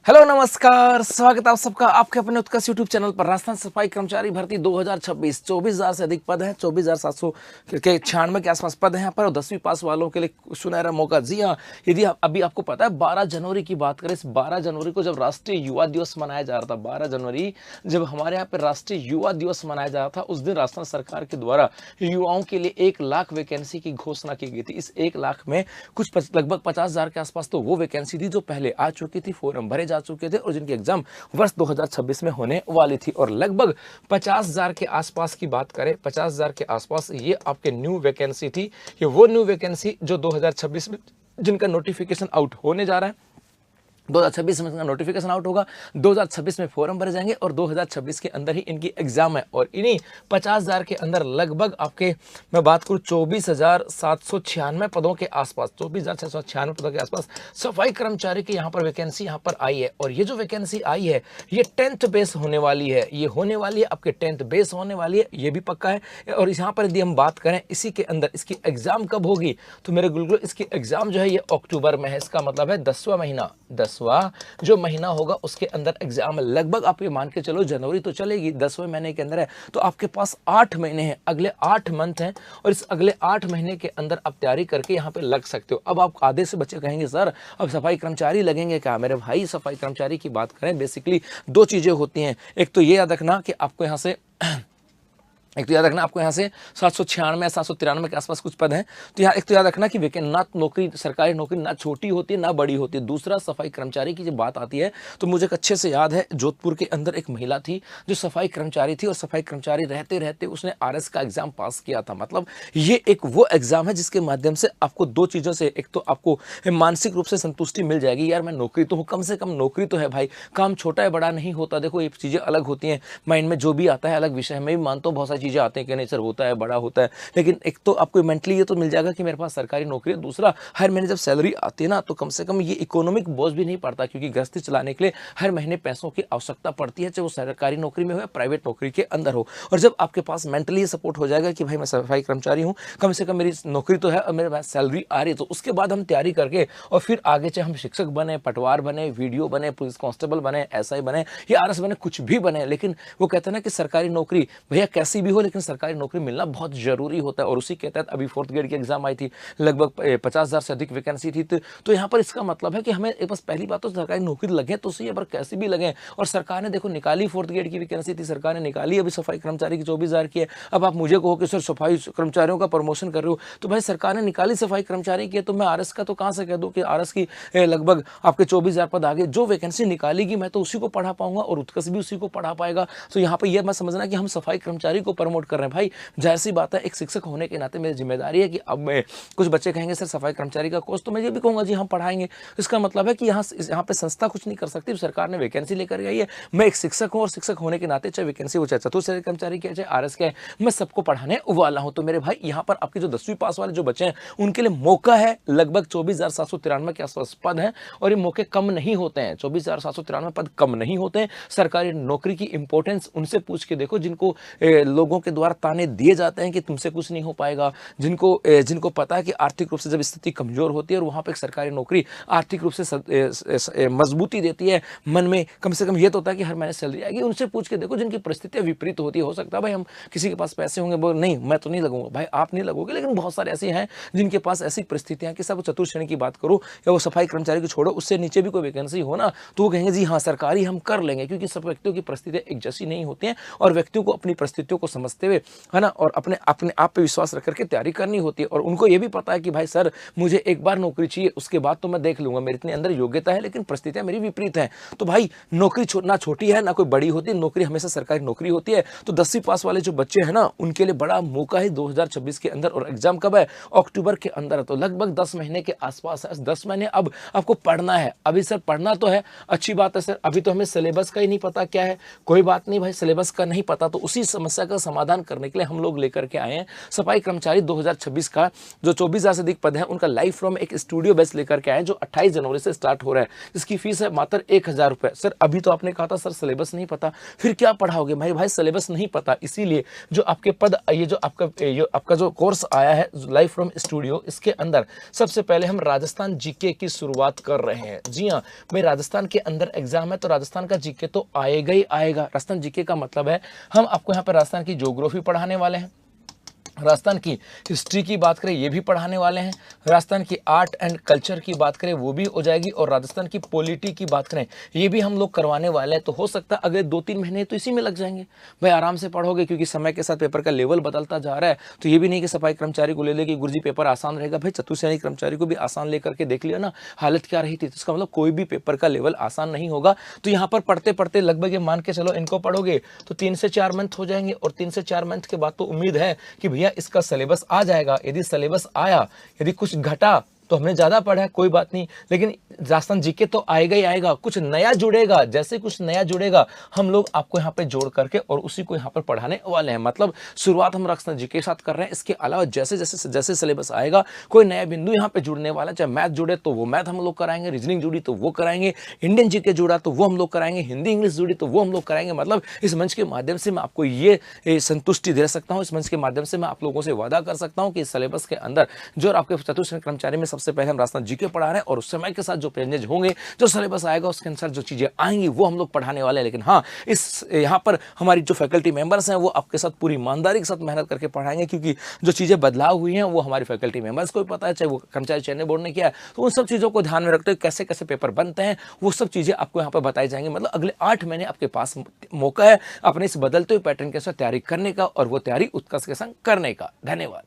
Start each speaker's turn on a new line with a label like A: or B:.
A: Hello नमस्कार, स्वागत है आप सबका आपके अपने उत्कर्ष यूट्यूब चैनल पर। राजस्थान सफाई कर्मचारी भर्ती 2026 24,000 से अधिक पद हैं, 24,700 के 96 के आसपास पद हैं यहाँ पर। और 10वीं पास वालों के लिए सुनहरा मौका। जी हाँ, यदि अभी आपको पता है 12 जनवरी की बात करें, इस 12 जनवरी को जब राष्ट्रीय युवा दिवस मनाया जा रहा था, 12 जनवरी जब हमारे यहाँ पर राष्ट्रीय युवा दिवस मनाया जा रहा था, उस दिन राजस्थान सरकार के द्वारा युवाओं के लिए 1 लाख वैकेंसी की घोषणा की गई थी। इस 1 लाख में कुछ लगभग 50,000 के आसपास तो वो वैकेंसी थी जो पहले आ चुकी थी, फॉर्म भरे जा चुके थे और जिनकी एग्जाम वर्ष 2026 में होने वाली थी। और लगभग 50,000 के आसपास की बात करें, 50,000 के आसपास ये आपके न्यू वैकेंसी थी। ये वो न्यू वैकेंसी जो 2026 में जिनका नोटिफिकेशन आउट होने जा रहा है। 2026 में इसका नोटिफिकेशन आउट होगा, 2026 में फॉर्म भरे जाएंगे और 2026 के अंदर ही इनकी एग्जाम है। और इन्हीं 50,000 के अंदर लगभग आपके मैं बात करूं 24,796 पदों के आसपास, 24,696 पदों के आसपास सफाई कर्मचारी की यहाँ पर वैकेंसी यहाँ पर आई है। और ये जो वैकेंसी आई है ये 10th बेस होने वाली है, ये होने वाली है आपके 10th बेस होने वाली है, ये भी पक्का है। और यहाँ पर यदि हम बात करें इसी के अंदर इसकी एग्जाम कब होगी, तो मेरे गुलगुल इसकी एग्जाम जो है ये अक्टूबर में है। इसका मतलब है 10वां महीना, 10वां जो महीना होगा उसके अंदर एग्जाम। लगभग आप ये मान के चलो जनवरी तो चलेगी, 10वें महीने के अंदर है, तो आपके पास 8 महीने हैं, अगले 8 मंथ हैं। और इस अगले 8 महीने के अंदर आप तैयारी करके यहाँ पे लग सकते हो। अब आप आधे से बच्चे कहेंगे सर अब सफाई कर्मचारी लगेंगे क्या? मेरे भाई सफाई कर्मचारी की बात करें बेसिकली 2 चीजें होती हैं। एक तो ये याद रखना कि आपको यहाँ से 796 या 793 के आसपास कुछ पद हैं। तो यहाँ एक तो याद रखना कि ना नौकरी, सरकारी नौकरी ना छोटी होती है ना बड़ी होती है। दूसरा, सफाई कर्मचारी की जब बात आती है तो मुझे अच्छे से याद है जोधपुर के अंदर एक महिला थी जो सफाई कर्मचारी थी और सफाई कर्मचारी रहते रहते उसने आरएस का एग्जाम पास किया था। मतलब ये एक वो एग्जाम है जिसके माध्यम से आपको 2 चीज़ों से, एक तो आपको मानसिक रूप से संतुष्टि मिल जाएगी, यार मैं नौकरी तो हूँ, कम से कम नौकरी तो है भाई, काम छोटा है बड़ा नहीं होता। देखो ये चीज़ें अलग होती हैं, माइंड में जो भी आता है अलग विषय। मैं भी मानता हूँ बहुत सारी चीज़ें आते हैं कि नहीं सर होता है बड़ा होता है, लेकिन एक तो आपको मेंटली ये तो मिल जाएगा कि मेरे पास सरकारी नौकरी है। दूसरा, हर महीने जब सैलरी आती है ना तो कम से कम ये इकोनॉमिक बोझ भी नहीं पड़ता, क्योंकि गृहस्थी चलाने के लिए हर महीने पैसों की आवश्यकता पड़ती है, चाहे वो सरकारी नौकरी में हो या प्राइवेट नौकरी के अंदर हो। और जब आपके पास मेंटली सपोर्ट हो जाएगा कि भाई मैं सफाई कर्मचारी हूँ, कम से कम मेरी नौकरी तो है और मेरे पास सैलरी आ रही है, तो उसके बाद हम तैयारी करके और फिर आगे चाहे हम शिक्षक बने, पटवार बने, वीडियो बने, पुलिस कांस्टेबल बने, एसआई बने या आरएस बने, कुछ भी बने, लेकिन वो कहते हैं ना कि सरकारी नौकरी भैया कैसी भी हो लेकिन सरकारी नौकरी मिलना बहुत जरूरी होता है। और उसी के तहत अभी 4th ग्रेड की एग्जाम आई थी, लगभग 50,000 से अधिक वैकेंसी थी। तो यहाँ पर इसका मतलब है कि हमें बस पहली बात तो सरकारी नौकरी लगे तो सही है, पर कैसी भी लगे। और सरकार ने देखो निकाली, 4th ग्रेड की वैकेंसी थी, सरकार ने निकाली अभी सफाई कर्मचारी की 24,000 की है। अब आप मुझे कहो कि सर सफाई कर्मचारियों का प्रमोशन कर रहे हो, तो भाई सरकार ने निकाली सफाई कर्मचारी की, तो मैं आरएस का तो कहां से कह दूं कि आरएस की लगभग आपके 24,000 पद आगे, जो वैकेंसी निकालेगी मैं तो उसी को पढ़ा पाऊंगा और उत्कर्ष भी उसी को पढ़ा पाएगा। तो यहाँ पर यह मैं समझना कि हम सफाई कर्मचारी को प्रमोट कर रहे हैं। भाई जाहिर सी बात है, एक शिक्षक होने के नाते मेरी जिम्मेदारी है कि अब मैं, कुछ बच्चे कहेंगे सर सफाई कर्मचारी का कोर्स, तो मैं ये भी कहूंगा जी हम पढ़ाएंगे। इसका मतलब है कि यहाँ पे संस्था कुछ नहीं कर सकती, सरकार ने वैकेंसी लेकर गई है। मैं एक शिक्षक हूँ और शिक्षक होने के नाते चाहे वैकेंसी हो, चाहे चतुर्थ कर्मचारी की, चाहे आरएस के, मैं सबको पढ़ाने वाला हूँ। तो मेरे भाई यहाँ पर आपके जो 10वीं पास वाले जो बच्चे हैं उनके लिए मौका है। लगभग 24,793 के आसपास पद हैं और ये मौके कम नहीं होते हैं, 24,793 पद कम नहीं होते हैं। सरकारी नौकरी की इंपॉर्टेंस उनसे पूछ के देखो जिनको लोगों के द्वारा ताने दिए जाते हैं कि तुमसे कुछ नहीं हो पाएगा, जिनको पता है कि आर्थिक रूप से जब स्थिति कमजोर होती है और वहां पे एक सरकारी नौकरी आर्थिक रूप से मजबूती देती है, मन में कम से कम ये तो होता है कि हर महीने सैलरी आएगी। उनसे पूछ के देखो जिनकी परिस्थितियां विपरीत होती है। हो सकता है भाई हम किसी के पास पैसे होंगे, बोल नहीं मैं तो नहीं लगूंगा, भाई आप नहीं लगोगे, लेकिन बहुत सारे ऐसे हैं जिनके पास ऐसी परिस्थितियां कि सब चतुर्थ श्रेणी की बात करो या वो सफाई कर्मचारी को छोड़ो, उससे नीचे भी कोई वैकेंसी हो ना तो वो कहेंगे जी हाँ सरकारी हम कर लेंगे, क्योंकि सब व्यक्तियों की परिस्थितियां एक जैसी नहीं होती हैं और व्यक्तियों को अपनी परिस्थितियों को समझते हुए है ना और अपने आप पे विश्वास रख करके तैयारी करनी होती है। और उनको ये भी पता है कि भाई सर मुझे एक बार नौकरी चाहिए, उसके बाद तो मैं देख लूंगा, मेरे इतने अंदर योग्यता है लेकिन परिस्थितियां मेरी विपरीत हैं। तो भाई नौकरी ना छोटी है ना कोई बड़ी होती है, नौकरी हमेशा सरकारी नौकरी होती है। तो 10वीं पास वाले जो बच्चे हैं ना उनके लिए बड़ा मौका है 2026 के अंदर। और एग्जाम कब है? अक्टूबर के अंदर है, तो लगभग 10 महीने के आसपास है। 10 महीने अब आपको पढ़ना है। अभी सर पढ़ना तो है, अच्छी बात है सर, अभी तो हमें सिलेबस का ही नहीं पता क्या है। कोई बात नहीं भाई, सिलेबस का नहीं पता तो उसी समस्या का समाधान करने के लिए हम लोग लेकर के आए हैं सफाई कर्मचारी 2026 का जो 24,000 से अधिक पद है उनका लाइव फ्रॉम एक स्टूडियो बेस लेकर के आए जो 28 जनवरी से स्टार्ट हो रहा है, जिसकी फीस है मात्र 1,000 रुपए। सर अभी तो आपने कहा था सर सिलेबस नहीं पता, फिर क्या पढ़ाओगे भाई सिलेबस नहीं पता, इसीलिए जो आपके पद ये जो आपका जो कोर्स आया है लाइव फ्रॉम स्टूडियो, इसके अंदर सबसे पहले हम राजस्थान जीके की शुरुआत कर रहे हैं। जी हाँ भाई, राजस्थान के अंदर एग्जाम है तो राजस्थान का जीके तो आएगा ही आएगा। राजस्थान जीके का मतलब है हम आपको यहाँ पर राजस्थान की ज्योग्राफी पढ़ाने वाले हैं, राजस्थान की हिस्ट्री की बात करें ये भी पढ़ाने वाले हैं, राजस्थान की आर्ट एंड कल्चर की बात करें वो भी हो जाएगी, और राजस्थान की पॉलिटी की बात करें ये भी हम लोग करवाने वाले हैं। तो हो सकता है अगले 2-3 महीने तो इसी में लग जाएंगे भाई, आराम से पढ़ोगे क्योंकि समय के साथ पेपर का लेवल बदलता जा रहा है। तो ये भी नहीं कि सफाई कर्मचारी को ले ले कि गुरुजी पेपर आसान रहेगा, भाई चतुर्श्रेणी कर्मचारी को भी आसान लेकर के देख लिया ना हालत क्या रही थी, तो इसका मतलब कोई भी पेपर का लेवल आसान नहीं होगा। तो यहाँ पर पढ़ते पढ़ते लगभग ये मान के चलो इनको पढ़ोगे तो 3 से 4 मंथ हो जाएंगे, और 3 से 4 मंथ के बाद तो उम्मीद है कि भैया इसका सिलेबस आ जाएगा। यदि सिलेबस आया, यदि कुछ घटा तो हमने ज्यादा पढ़ा है कोई बात नहीं, लेकिन राजस्थान जीके तो आएगा ही आएगा, कुछ नया जुड़ेगा, जैसे कुछ नया जुड़ेगा हम लोग आपको यहाँ पे जोड़ करके और उसी को यहाँ पर पढ़ाने वाले हैं। मतलब शुरुआत हम राजस्थान जीके के साथ कर रहे हैं, इसके अलावा जैसे जैसे जैसे सिलेबस आएगा कोई नया बिंदु यहाँ पे जुड़ने वाला है, चाहे मैथ जुड़े तो वो मैथ हम लोग कराएंगे, रीजनिंग जुड़ी तो वो कराएंगे, इंडियन जीके जुड़ा तो वो हम लोग कराएंगे, हिंदी इंग्लिश जुड़ी तो वो हम लोग कराएंगे। मतलब इस मंच के माध्यम से मैं आपको ये संतुष्टि दे सकता हूँ, इस मंच के माध्यम से मैं आप लोगों से वादा कर सकता हूँ कि इस सिलेबस के अंदर जो आपके चतुर्श्रेणी कर्मचारी में सबसे पहले हम राजस्थान जीके पढ़ा रहे हैं, और उस समय के साथ जो पेजेज होंगे जो सिलेबस आएगा उसके अनुसार जो चीजें आएंगी वो हम लोग पढ़ाने वाले हैं। लेकिन हाँ, इस यहाँ पर हमारी जो फैकल्टी मेंबर्स हैं वो आपके साथ पूरी ईमानदारी के साथ मेहनत करके पढ़ाएंगे, क्योंकि जो चीजें बदलाव हुई हैं वो हमारी फैकल्टी मेंबर्स को भी पता है, चाहे वो कर्मचारी चयन बोर्ड ने किया है। तो उन सब चीजों को ध्यान में रखते हुए कैसे कैसे पेपर बनते हैं वो सब चीजें आपको यहाँ पर बताई जाएंगी। मतलब अगले 8 महीने आपके पास मौका है अपने इस बदलते हुए पैटर्न के साथ तैयारी करने का, और वो तैयारी उत्कर्ष के संग करने का। धन्यवाद।